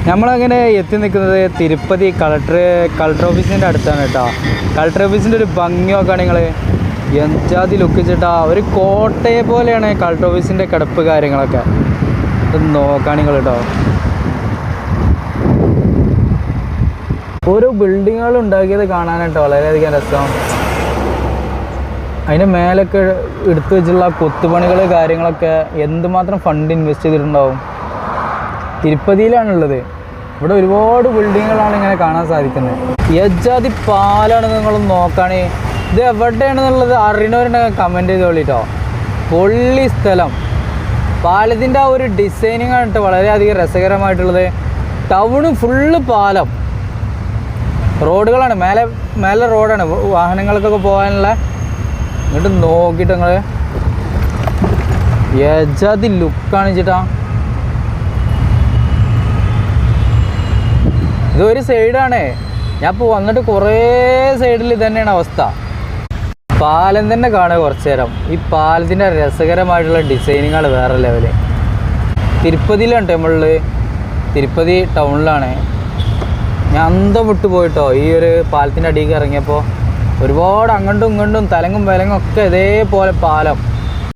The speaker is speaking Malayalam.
നമ്മളങ്ങനെ എത്തി നിൽക്കുന്നത് തിരുപ്പതി കളക്ടർ ഓഫീസിൻ്റെ അടുത്താണ് കേട്ടോ. കളക്ടർ ഓഫീസിൻ്റെ ഒരു ഭംഗി നോക്കുകയാണ് നിങ്ങൾ. എന്താതി ലുക്ക് വെച്ചിട്ടാ, ഒരു കോട്ടയെ പോലെയാണ് കളക്ടർ ഓഫീസിൻ്റെ കിടപ്പ് കാര്യങ്ങളൊക്കെ. ഇത് നോക്കുകയാണ് നിങ്ങൾ കേട്ടോ. ഓരോ ബിൽഡിങ്ങുകൾ ഉണ്ടാക്കിയത് കാണാനായിട്ട് വളരെയധികം രസം. അതിൻ്റെ മേലൊക്കെ എടുത്തു വെച്ചുള്ള കൊത്തുപണികൾ കാര്യങ്ങളൊക്കെ എന്തുമാത്രം ഫണ്ട് ഇൻവെസ്റ്റ് ചെയ്തിട്ടുണ്ടാവും. തിരുപ്പതിയിലാണുള്ളത്. ഇവിടെ ഒരുപാട് ബിൽഡിങ്ങുകളാണ് ഇങ്ങനെ കാണാൻ സാധിക്കുന്നത്. യജാതി പാലാണ് നിങ്ങൾ നോക്കുകയാണെ. ഇത് എവിടെയാണെന്നുള്ളത് അറിയണവരുണ്ടെങ്കിൽ കമൻറ്റ് ചെയ്ത് കൊള്ളിട്ടോ. പൊള്ളി സ്ഥലം. പാലത്തിൻ്റെ ആ ഒരു ഡിസൈനിങ് ആയിട്ട് വളരെയധികം രസകരമായിട്ടുള്ളത്. ടൗണ് ഫുള്ള് പാലം, റോഡുകളാണ്, മേലെ റോഡാണ് വാഹനങ്ങൾക്കൊക്കെ പോകാനുള്ള. എന്നിട്ട് നോക്കിയിട്ട് നിങ്ങൾ യജാതി ലുക്കാണ് ചേട്ടാ. ഇതൊരു സൈഡാണ്. ഞാൻ ഇപ്പോൾ വന്നിട്ട് കുറേ സൈഡിൽ ഇത് തന്നെയാണ് അവസ്ഥ. പാലം തന്നെ കാണുക കുറച്ച് നേരം. ഈ പാലത്തിൻ്റെ രസകരമായിട്ടുള്ള ഡിസൈനിങ്ങുകൾ വേറെ ലെവല്. തിരുപ്പതിയിലാണ് നമ്മളിൽ, തിരുപ്പതി ടൗണിലാണ്. ഞാൻ അന്തം വിട്ടു പോയിട്ടോ ഈ ഒരു പാലത്തിൻ്റെ അടിയിലേക്ക് ഇറങ്ങിയപ്പോൾ. ഒരുപാട് അങ്ങോട്ടും ഇങ്ങോട്ടും തലങ്ങും വിലങ്ങും ഒക്കെ ഇതേപോലെ പാലം.